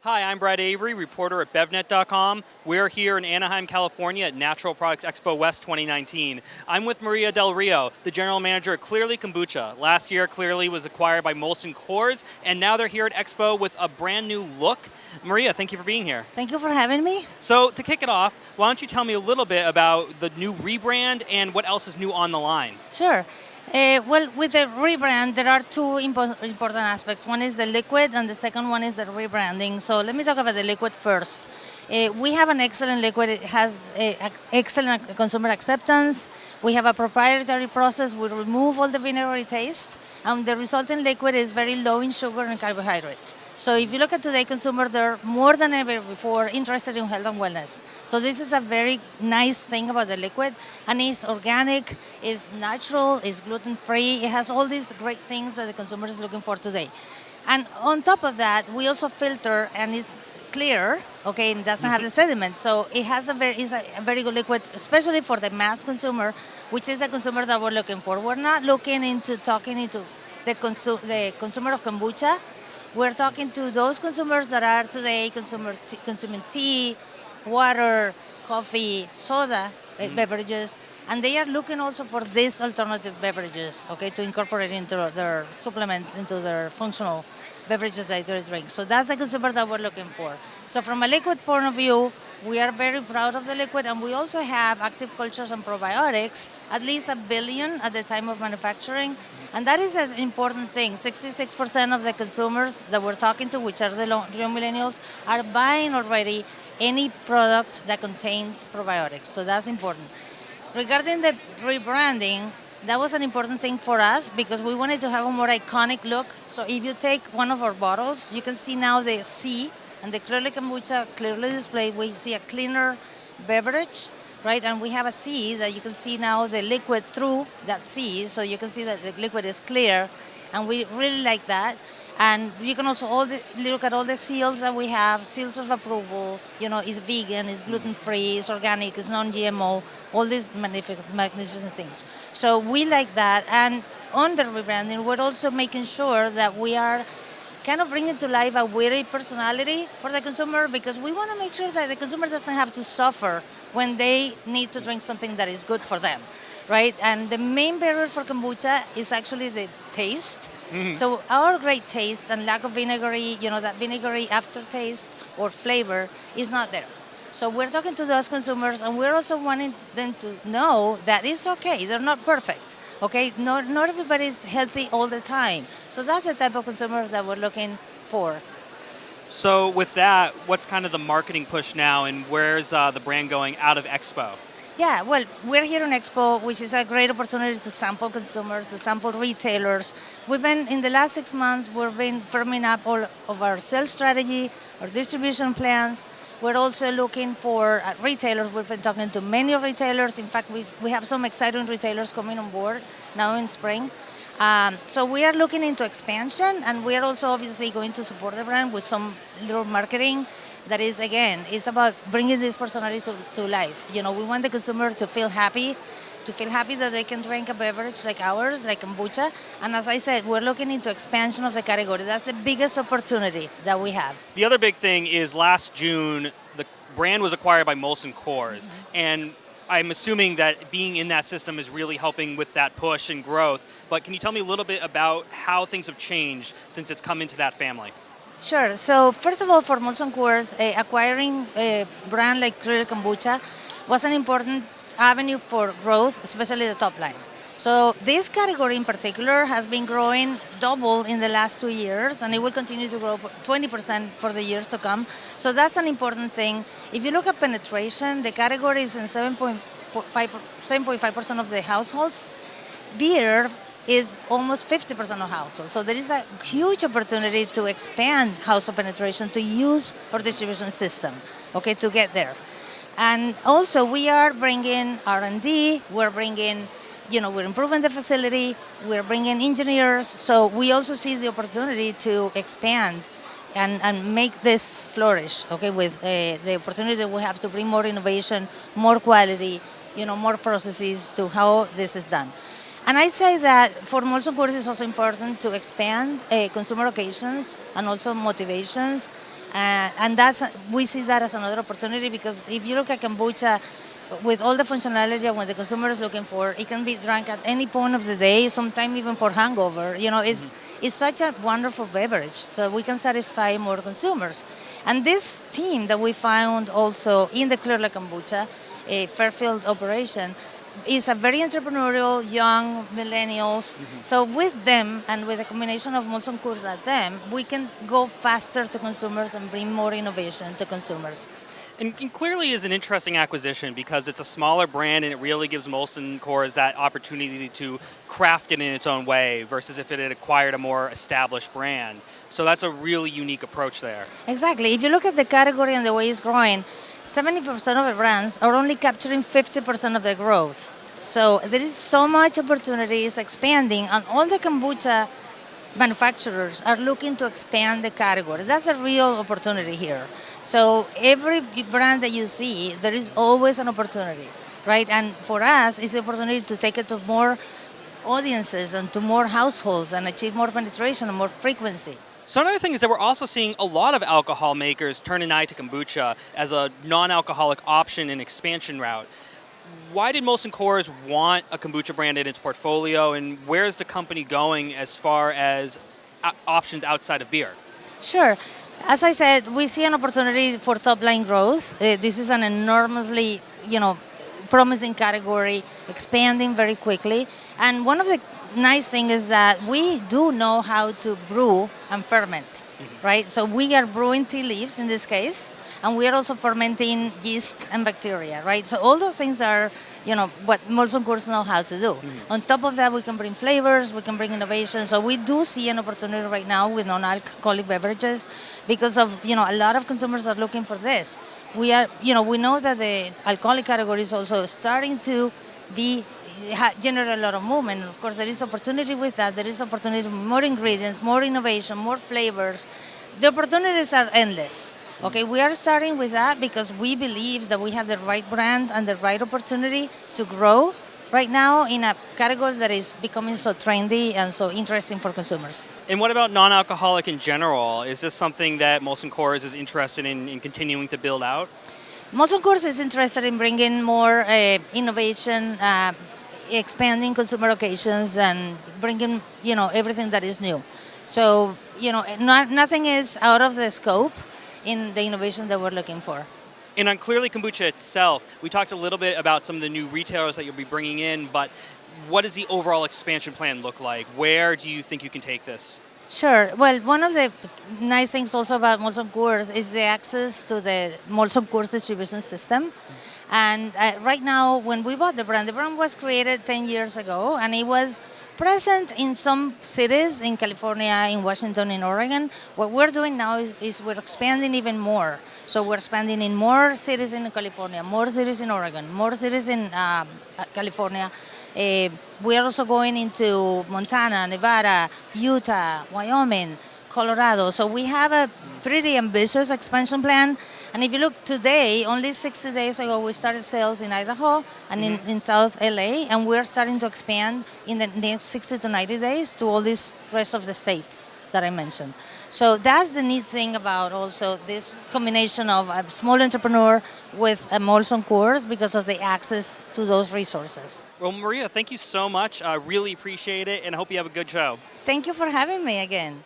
Hi, I'm Brad Avery, reporter at BevNET.com. We're here in Anaheim, California at Natural Products Expo West 2019. I'm with Maria Del Rio, the general manager at Clearly Kombucha. Last year, Clearly was acquired by Molson Coors, and now they're here at Expo with a brand new look. Maria, thank you for being here. Thank you for having me. So to kick it off, why don't you tell me a little bit about the new rebrand and what else is new on the line? Sure. Well, with the rebrand, there are two important aspects. One is the liquid, and the second one is the rebranding. So let me talk about the liquid first. We have an excellent liquid. It has excellent consumer acceptance. We have a proprietary process. We remove all the vinegary taste, and the resulting liquid is very low in sugar and carbohydrates. So if you look at today's consumer, they're more than ever before interested in health and wellness. So this is a very nice thing about the liquid, and it's organic, it's natural, it's gluten-free. It has all these great things that the consumer is looking for today. And on top of that, we also filter, and it's clear, okay, and doesn't have the sediment. So it has is a very good liquid, especially for the mass consumer, which is the consumer that we're looking for. We're not looking into talking into the consumer of kombucha. We're talking to those consumers that are today consuming tea, water, coffee, soda, beverages, and they are looking also for these alternative beverages, okay, to incorporate into their supplements, into their functional beverages that they drink. So that's the consumer that we're looking for. So from a liquid point of view, we are very proud of the liquid, and we also have active cultures and probiotics, at least 1 billion at the time of manufacturing. And that is an important thing. 66% of the consumers that we're talking to, which are the young millennials, are buying already any product that contains probiotics. So that's important. Regarding the rebranding, that was an important thing for us because we wanted to have a more iconic look. So if you take one of our bottles, you can see now the C and the Clearly Kombucha clearly displayed. We see a cleaner beverage, right? And we have a C that you can see now the liquid through that C, so you can see that the liquid is clear, and we really like that. And you can also look at all the seals that we have, seals of approval, it's vegan, it's gluten-free, it's organic, it's non-GMO, all these magnificent things. So we like that. And on the rebranding, we're also making sure that we are kind of bringing to life a witty personality for the consumer, because we want to make sure that the consumer doesn't have to suffer when they need to drink something that is good for them, right? And the main barrier for kombucha is actually the taste. Mm-hmm. So our great taste and lack of vinegary, that vinegary aftertaste or flavor is not there. So we're talking to those consumers, and we're also wanting them to know that it's okay. They're not perfect. Okay, not everybody is healthy all the time. So that's the type of consumers that we're looking for. So with that, what's kind of the marketing push now, and where's the brand going out of Expo? Yeah, well, we're here on Expo, which is a great opportunity to sample consumers, to sample retailers. We've been, in the last 6 months, we've been firming up all of our sales strategy, our distribution plans. We're also looking for retailers. We've been talking to many retailers. In fact, we have some exciting retailers coming on board now in spring. So we are looking into expansion, and we are also obviously going to support the brand with some little marketing. That is, again, it's about bringing this personality to life. We want the consumer to feel happy that they can drink a beverage like ours, like kombucha. And as I said, we're looking into expansion of the category. That's the biggest opportunity that we have. The other big thing is last June, the brand was acquired by Molson Coors. Mm-hmm. And I'm assuming that being in that system is really helping with that push and growth. But can you tell me a little bit about how things have changed since it's come into that family? Sure. So first of all, for Molson Coors, acquiring a brand like Clearly Kombucha was an important avenue for growth, especially the top line. So this category in particular has been growing double in the last 2 years, and it will continue to grow 20% for the years to come. So that's an important thing. If you look at penetration, the category is in 7.5% of the households. Beer is almost 50% of households. So there is a huge opportunity to expand household penetration, to use our distribution system, okay, to get there. And also we are bringing R&D, we're improving the facility, we're bringing engineers. So we also see the opportunity to expand and make this flourish, okay, with the opportunity that we have to bring more innovation, more quality, more processes to how this is done. And I say that for Molson Coors it's also important to expand consumer occasions and also motivations. And we see that as another opportunity, because if you look at kombucha, with all the functionality of what the consumer is looking for, it can be drunk at any point of the day, sometimes even for hangover. It's such a wonderful beverage, so we can satisfy more consumers. And this team that we found also in the Clearly Kombucha, a Fairfield operation, is a very entrepreneurial, young millennials. So with them and with a combination of Molson Coors at them, we can go faster to consumers and bring more innovation to consumers. And Clearly is an interesting acquisition because it's a smaller brand and it really gives Molson Coors that opportunity to craft it in its own way versus if it had acquired a more established brand. So that's a really unique approach there. Exactly. If you look at the category and the way it's growing, 70% of the brands are only capturing 50% of the growth. So there is so much opportunity, it's expanding, and all the kombucha manufacturers are looking to expand the category. That's a real opportunity here. So every brand that you see, there is always an opportunity, right? And for us, it's the opportunity to take it to more audiences and to more households and achieve more penetration and more frequency. So another thing is that we're also seeing a lot of alcohol makers turn an eye to kombucha as a non-alcoholic option and expansion route. Why did Molson Coors want a kombucha brand in its portfolio, and where is the company going as far as options outside of beer? Sure. As I said, we see an opportunity for top-line growth. This is an enormously, promising category, expanding very quickly. And one of the nice things is that we do know how to brew and ferment, right? So we are brewing tea leaves in this case, and we are also fermenting yeast and bacteria, right? So all those things are, what Molson Coors know how to do. On top of that, we can bring flavors, we can bring innovation. So we do see an opportunity right now with non-alcoholic beverages because of, a lot of consumers are looking for this. We know that the alcoholic category is also starting to generate a lot of movement. Of course, there is opportunity with that. There is opportunity for more ingredients, more innovation, more flavors. The opportunities are endless. Okay, we are starting with that because we believe that we have the right brand and the right opportunity to grow right now in a category that is becoming so trendy and so interesting for consumers. And what about non-alcoholic in general? Is this something that Molson Coors is interested in continuing to build out? Molson Coors is interested in bringing more innovation, expanding consumer occasions, and bringing everything that is new. So nothing is out of the scope in the innovation that we're looking for. And on Clearly Kombucha itself, we talked a little bit about some of the new retailers that you'll be bringing in, but what does the overall expansion plan look like? Where do you think you can take this? Sure. Well, one of the nice things also about Molson Coors is the access to the Molson Coors distribution system. And right now, when we bought the brand was created 10 years ago, and it was present in some cities in California, in Washington, in Oregon. What we're doing now is we're expanding even more. So we're expanding in more cities in California, more cities in Oregon, more cities in California. We are also going into Montana, Nevada, Utah, Wyoming, Colorado. So we have a pretty ambitious expansion plan. And if you look today, only 60 days ago, we started sales in Idaho and in South LA, and we're starting to expand in the next 60 to 90 days to all these rest of the states that I mentioned. So that's the neat thing about also this combination of a small entrepreneur with a Molson Coors because of the access to those resources. Well, Maria, thank you so much. I really appreciate it, and I hope you have a good show. Thank you for having me again.